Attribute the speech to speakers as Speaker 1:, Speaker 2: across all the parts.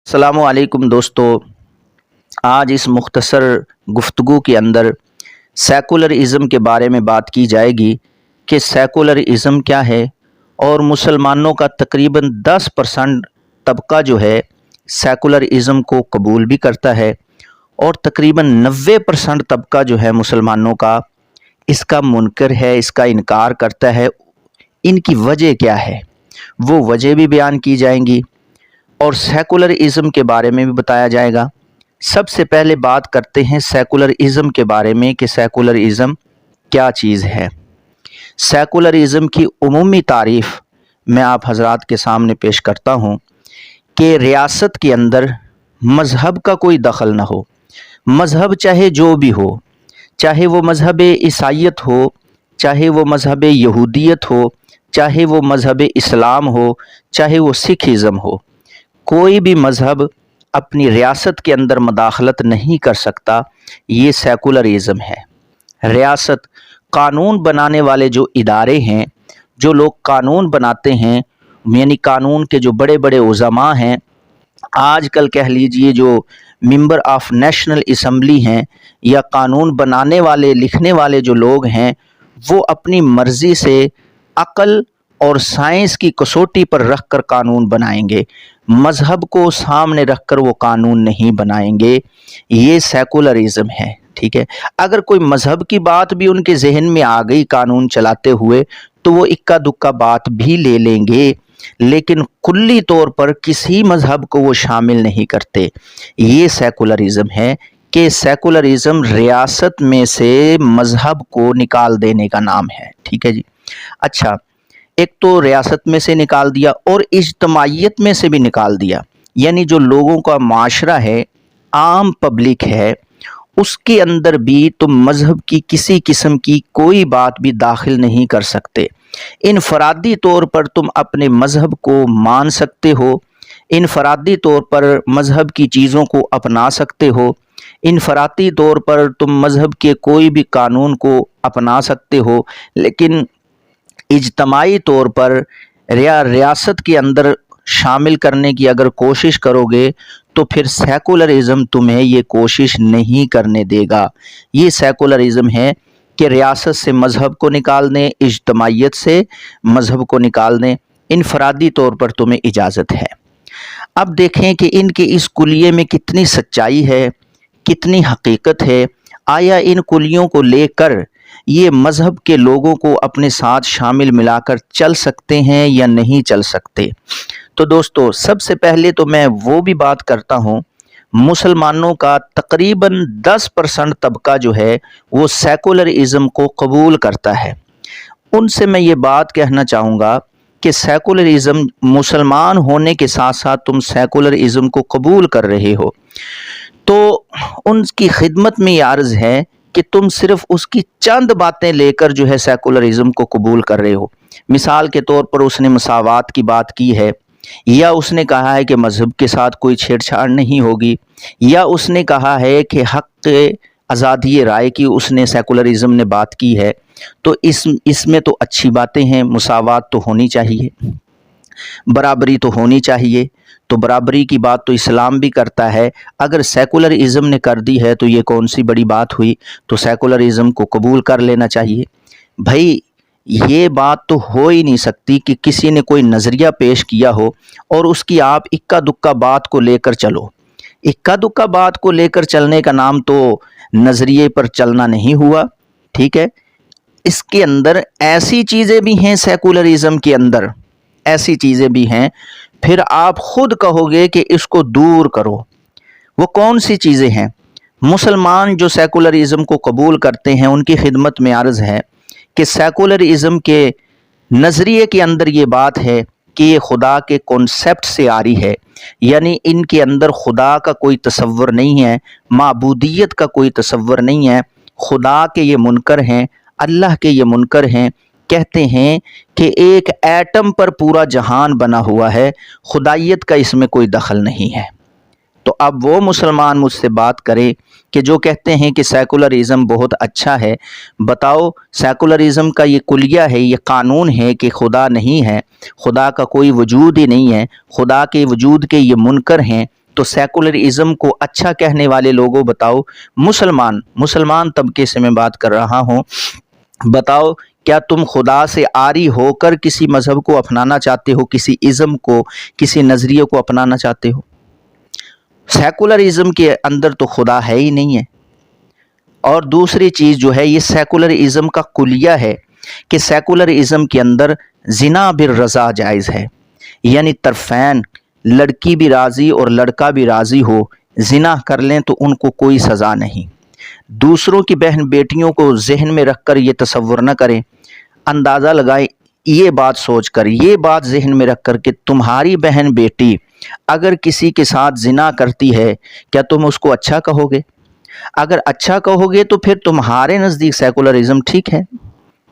Speaker 1: अस्सलामु अलैकुम दोस्तों। आज इस मुख्तसर गुफ्तगू के अंदर सेकुलरिज़म के बारे में बात की जाएगी कि सेकुलरिज़म क्या है और मुसलमानों का तकरीबन 10% तबका जो है सेकुलरिज़म को कबूल भी करता है और तकरीबन 90% तबका जो है मुसलमानों का इसका मुनकर है, इसका इनकार करता है। इनकी वजह क्या है, वो वजह भी बयान की जाएंगी और सेकुलरिज़म के बारे में भी बताया जाएगा। सबसे पहले बात करते हैं सेकुलरिज़म के बारे में कि सेकुलरिज़म क्या चीज़ है। सेकुलरिज़म की उमूमी तारीफ़ मैं आप हज़रात के सामने पेश करता हूँ कि रियासत के अंदर मज़हब का कोई दखल ना हो। मज़हब चाहे जो भी हो, चाहे वो मज़हब ईसाईयत हो, चाहे वो मज़हब यहूदियत हो, चाहे वो मज़हब इस्लाम हो, चाहे वो सिखिज़म हो, कोई भी मज़हब अपनी रियासत के अंदर मदाखलत नहीं कर सकता। ये सेकुलरिज़म है। रियासत, कानून बनाने वाले जो इदारे हैं, जो लोग कानून बनाते हैं, यानी कानून के जो बड़े बड़े उज़मा हैं, आजकल कह लीजिए जो मेंबर ऑफ नेशनल असम्बली हैं या कानून बनाने वाले लिखने वाले जो लोग हैं, वो अपनी मर्ज़ी से अक़ल और साइंस की कसौटी पर रख कर कानून बनाएंगे। मज़हब को सामने रख कर वो कानून नहीं बनाएंगे। ये सेकुलरिज़म है, ठीक है। अगर कोई मज़हब की बात भी उनके जहन में आ गई कानून चलाते हुए तो वो इक्का दुक्का बात भी ले लेंगे, लेकिन कुल्ली तौर पर किसी मज़हब को वो शामिल नहीं करते। ये सेकुलरिज़म है कि सेकुलरिज़म रियासत में से मज़हब को निकाल देने का नाम है, ठीक है जी। अच्छा, एक तो रियासत में से निकाल दिया और इज्तमाइयत में से भी निकाल दिया, यानी जो लोगों का माशरा है, आम पब्लिक है, उसके अंदर भी तुम मज़हब की किसी किस्म की कोई बात भी दाखिल नहीं कर सकते। इनफरादी तौर पर तुम अपने मज़हब को मान सकते हो, इनफरादी तौर पर मज़हब की चीज़ों को अपना सकते हो, इनफरादी तौर पर तुम मज़हब के कोई भी कानून को अपना सकते हो, लेकिन इज्तमाई तौर पर रियासत के अंदर शामिल करने की अगर कोशिश करोगे तो फिर सेकुलरिज़म तुम्हें ये कोशिश नहीं करने देगा। ये सेकुलरिज़म है कि रियासत से मज़हब को निकाल दें, इज्तमाइयत से मज़हब को निकाल दें, इनफरादी तौर पर तुम्हें इजाज़त है। अब देखें कि इनके इस कुलिये में कितनी सच्चाई है, कितनी हकीकत है। आया इन कुलियों को लेकर ये मज़हब के लोगों को अपने साथ शामिल मिलाकर चल सकते हैं या नहीं चल सकते। तो दोस्तों, सबसे पहले तो मैं वो भी बात करता हूँ, मुसलमानों का तकरीबन 10% तबका जो है वो सेकुलरिज़म को कबूल करता है। उनसे मैं ये बात कहना चाहूँगा कि सेकुलरिज़म, मुसलमान होने के साथ साथ तुम सेकुलरिज़म को कबूल कर रहे हो, तो उनकी खिदमत में ये अर्ज़ है कि तुम सिर्फ उसकी चंद बातें लेकर जो है सेकुलरिज़म को कबूल कर रहे हो। मिसाल के तौर पर उसने मसावात की बात की है, या उसने कहा है कि मज़हब के साथ कोई छेड़छाड़ नहीं होगी, या उसने कहा है कि हक़ आज़ादी राय की उसने सेकुलरिज़म ने बात की है, तो इसमें तो अच्छी बातें हैं। मुसावात तो होनी चाहिए, बराबरी तो होनी चाहिए, तो बराबरी की बात तो इस्लाम भी करता है। अगर सेकुलरिज़म ने कर दी है तो ये कौन सी बड़ी बात हुई, तो सेकुलरिज़म को कबूल कर लेना चाहिए। भाई, ये बात तो हो ही नहीं सकती कि किसी ने कोई नज़रिया पेश किया हो और उसकी आप इक्का दुक्का बात को लेकर चलो। इक्का दुक्का बात को लेकर चलने का नाम तो नज़रिए पर चलना नहीं हुआ, ठीक है। इसके अंदर ऐसी चीज़ें भी हैं, सेकुलरिज़म के अंदर ऐसी चीज़ें भी हैं, फिर आप खुद कहोगे कि इसको दूर करो। वो कौन सी चीज़ें हैं? मुसलमान जो सेकुलरिज़म को कबूल करते हैं उनकी खिदमत में अर्ज़ है कि सेकुलरिज़म के नज़रिए के अंदर ये बात है कि ये खुदा के कॉन्सेप्ट से आ रही है, यानी इनके अंदर खुदा का कोई तसव्वुर नहीं है, माबूदियत का कोई तसव्वुर नहीं है। खुदा के ये मुनकर हैं, अल्लाह के ये मुनकर हैं। कहते हैं कि एक एटम पर पूरा जहान बना हुआ है, खुदाइयत का इसमें कोई दखल नहीं है। तो अब वो मुसलमान मुझसे बात करें कि जो कहते हैं कि सेकुलरिज़म बहुत अच्छा है, बताओ सेकुलरिज़म का ये कुलिया है, ये कानून है कि खुदा नहीं है, खुदा का कोई वजूद ही नहीं है, खुदा के वजूद के ये मुनकर हैं, तो सेकुलरिज्म को अच्छा कहने वाले लोगों बताओ, मुसलमान तबके से मैं बात कर रहा हूँ, बताओ क्या तुम खुदा से आरी होकर किसी मजहब को अपनाना चाहते हो, किसी इज़्म को, किसी नज़रिए को अपनाना चाहते हो? सेकुलरिज्म के अंदर तो खुदा है ही नहीं है। और दूसरी चीज़ जो है, ये सेकुलरिज्म का कुलिया है कि सेकुलरिज्म के अंदर जिना बिर रज़ा जायज़ है, यानी तरफ़ैन, लड़की भी राज़ी और लड़का भी राज़ी हो, जिना कर लें तो उनको कोई सज़ा नहीं। दूसरों की बहन बेटियों को जहन में रख कर ये तसव्वुर न करें, अंदाज़ा लगाएं ये बात सोच कर, ये बात जहन में रख कर कि तुम्हारी बहन बेटी अगर किसी के साथ जिना करती है, क्या तुम उसको अच्छा कहोगे? अगर अच्छा कहोगे तो फिर तुम्हारे नज़दीक सेकुलरिज्म ठीक है,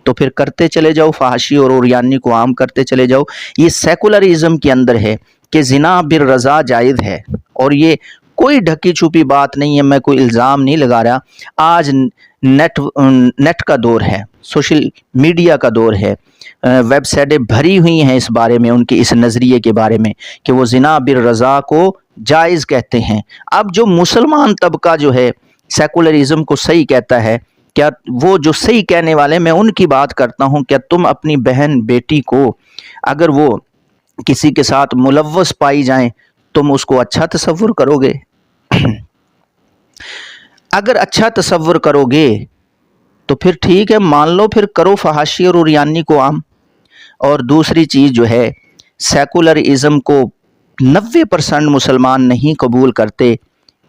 Speaker 1: तो फिर करते चले जाओ, फहाशी और उरियानी को आम करते चले जाओ। ये सेकुलरिज्म के अंदर है कि जिना बिर रज़ा जायज़ है, और ये कोई ढकी छुपी बात नहीं है, मैं कोई इल्ज़ाम नहीं लगा रहा। आज नेट का दौर है, सोशल मीडिया का दौर है, वेबसाइटें भरी हुई हैं इस बारे में, उनके इस नज़रिए के बारे में कि वो जिना बिर रज़ा को जायज़ कहते हैं। अब जो मुसलमान तबका जो है सेकुलरिज्म को सही कहता है, क्या वो जो सही कहने वाले, मैं उनकी बात करता हूँ, क्या तुम अपनी बहन बेटी को अगर वो किसी के साथ मुलव्वस पाई जाएं, तुम उसको अच्छा तसव्वुर करोगे? अगर अच्छा तसव्वुर करोगे तो फिर ठीक है, मान लो, फिर करो फहाशी और उरियानी को आम। और दूसरी चीज़ जो है, सेकुलरिज्म को 90% मुसलमान नहीं कबूल करते।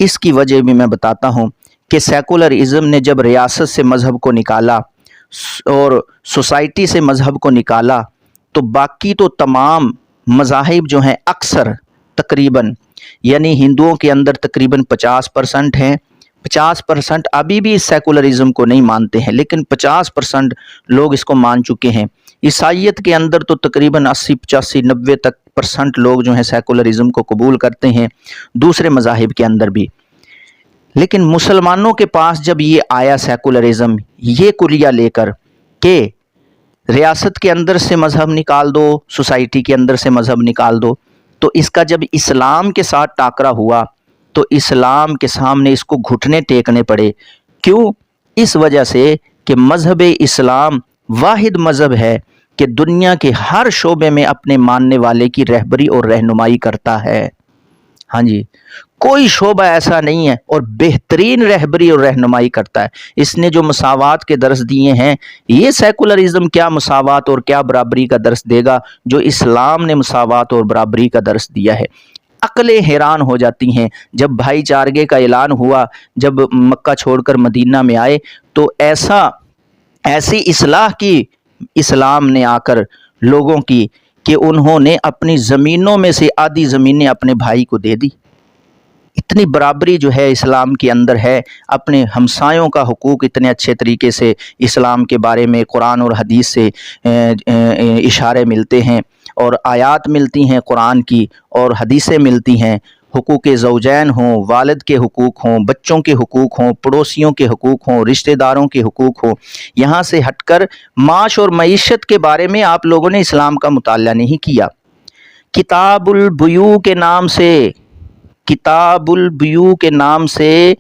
Speaker 1: इसकी वजह भी मैं बताता हूँ कि सेकुलरिज्म ने जब रियासत से मज़हब को निकाला और सोसाइटी से मज़हब को निकाला, तो बाकी तो तमाम मज़ाहिब जो हैं अक्सर तकरीबन, यानी हिंदुओं के अंदर तकरीबन 50% हैं, 50% अभी भी इस सेकुलरिज्म को नहीं मानते हैं, लेकिन 50% लोग इसको मान चुके हैं। ईसाइयत के अंदर तो तकरीबन 80, 85, 90 तक % लोग जो हैं सेकुलरिज्म को कबूल करते हैं, दूसरे मज़ाहिब के अंदर भी। लेकिन मुसलमानों के पास जब ये आया सेकुलरिज्म, ये कुलिया लेकर कि रियासत के अंदर से मज़हब निकाल दो, सोसाइटी के अंदर से मज़हब निकाल दो, तो इसका जब इस्लाम के साथ टाकरा हुआ तो इस्लाम के सामने इसको घुटने टेकने पड़े। क्यों? इस वजह से कि मज़हब इस्लाम वाहिद मज़हब है कि दुनिया के हर शोबे में अपने मानने वाले की रहबरी और रहनुमाई करता है। हाँ जी, कोई शोबा ऐसा नहीं है, और बेहतरीन रहबरी और रहनुमाई करता है। इसने जो मसावात के दर्स दिए हैं, ये सेकुलरिज्म क्या मसावात और क्या बराबरी का दर्स देगा जो इस्लाम ने मसावात और बराबरी का दर्स दिया है। अक्लें हैरान हो जाती हैं जब भाईचारे का ऐलान हुआ, जब मक्का छोड़कर मदीना में आए, तो ऐसी इस्लाह की इस्लाम ने आकर लोगों की कि उन्होंने अपनी ज़मीनों में से आधी ज़मीनें अपने भाई को दे दी। इतनी बराबरी जो है इस्लाम के अंदर है, अपने हमसायों का हुकूक इतने अच्छे तरीके से इस्लाम के बारे में कुरान और हदीस से इशारे मिलते हैं, और आयात मिलती हैं कुरान की, और हदीसें मिलती हैं। हुकूक ज़ौजैन हों, वालिद के हुकूक हों, बच्चों के हुकूक हों, पड़ोसियों के हुकूक हों, रिश्तेदारों के हुकूक हों, यहाँ से हटकर माश और मईशत के बारे में आप लोगों ने इस्लाम का मुताला नहीं किया। किताबुल बुयू के नाम से, किताबुल बुयू के नाम से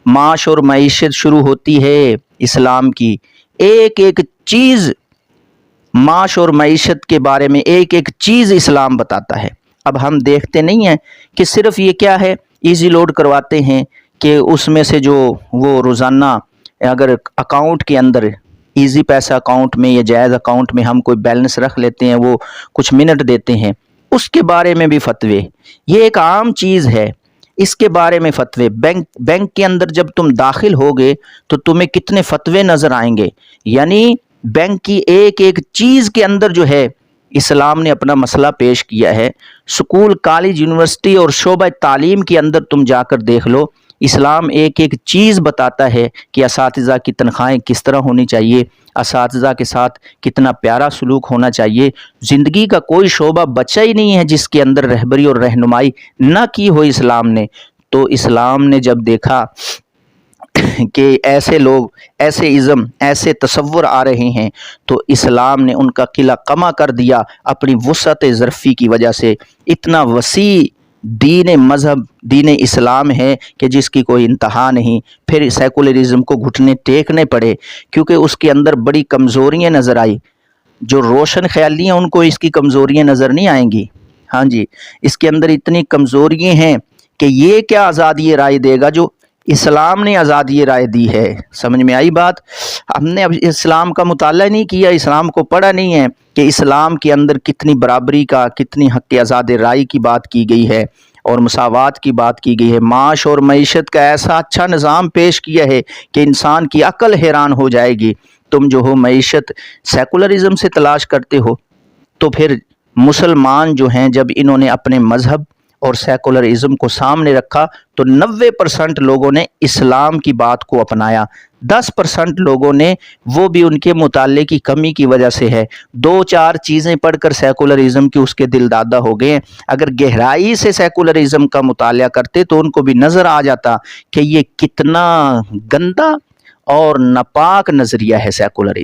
Speaker 1: माश और मईशत शुरू होती है इस्लाम की। एक एक चीज़, माश और मईशत के बारे में एक एक चीज़ इस्लाम बताता है। अब हम देखते नहीं हैं कि सिर्फ ये क्या है, इजी लोड करवाते हैं कि उसमें से जो वो रोज़ाना अगर अकाउंट के अंदर इजी पैसा अकाउंट में या जायज़ अकाउंट में हम कोई बैलेंस रख लेते हैं, वो कुछ मिनट देते हैं, उसके बारे में भी फतवे। ये एक आम चीज़ है, इसके बारे में फतवे। बैंक के अंदर जब तुम दाखिल होगे तो तुम्हें कितने फतवे नज़र आएंगे, यानी बैंक की एक एक चीज़ के अंदर जो है इस्लाम ने अपना मसला पेश किया है। स्कूल, कॉलेज, यूनिवर्सिटी और शोबा तालीम के अंदर तुम जाकर देख लो, इस्लाम एक एक चीज़ बताता है कि असातिज़ा की तनख्वाहें किस तरह होनी चाहिए, असातिज़ा के साथ कितना प्यारा सलूक होना चाहिए। ज़िंदगी का कोई शोबा बचा ही नहीं है जिसके अंदर रहबरी और रहनुमाई ना की हो इस्लाम ने। तो इस्लाम ने जब देखा कि ऐसे लोग, ऐसे इज़्म, ऐसे तसव्वुर आ रहे हैं, तो इस्लाम ने उनका किला कमा कर दिया अपनी वुसअत ज़र्फ़ी की वजह से। इतना वसी دین مذہب دین اسلام ہے کہ جس کی کوئی انتہا نہیں، پھر سیکولرزم کو گھٹنے ٹیکنے پڑے کیونکہ اس کے اندر بڑی کمزوریاں نظر آئی۔ جو روشن خیالی ہیں ان کو اس کی کمزوریاں نظر نہیں آئیں گی۔ ہاں جی، اس کے اندر اتنی کمزوریاں ہیں کہ یہ کیا آزادی رائے دے گا جو اسلام نے آزادی رائے دی ہے۔ سمجھ میں آئی بات؟ ہم نے اب اسلام کا مطالعہ نہیں کیا، اسلام کو پڑھا نہیں ہے کہ اسلام کے اندر کتنی برابری کا، کتنی حق آزاد رائے کی بات کی گئی ہے اور مساوات کی بات کی گئی ہے۔ معاش اور معیشت کا ایسا اچھا نظام پیش کیا ہے کہ انسان کی عقل حیران ہو جائے گی۔ تم جو ہو معیشت سیکولرزم سے تلاش کرتے ہو، تو پھر مسلمان جو ہیں جب انہوں نے اپنے مذہب اور سیکولرزم کو سامنے رکھا تو 90% لوگوں نے اسلام کی بات کو اپنایا، 10% لوگوں نے، وہ بھی ان کے مطالعے کی کمی کی وجہ سے ہے، 2-4 چیزیں پڑھ کر سیکولرزم کی اس کے دل دادا ہو گئے۔ اگر گہرائی سے سیکولرزم کا مطالعہ کرتے تو ان کو بھی نظر آ جاتا کہ یہ کتنا گندا اور ناپاک نظریہ ہے سیکولرزم۔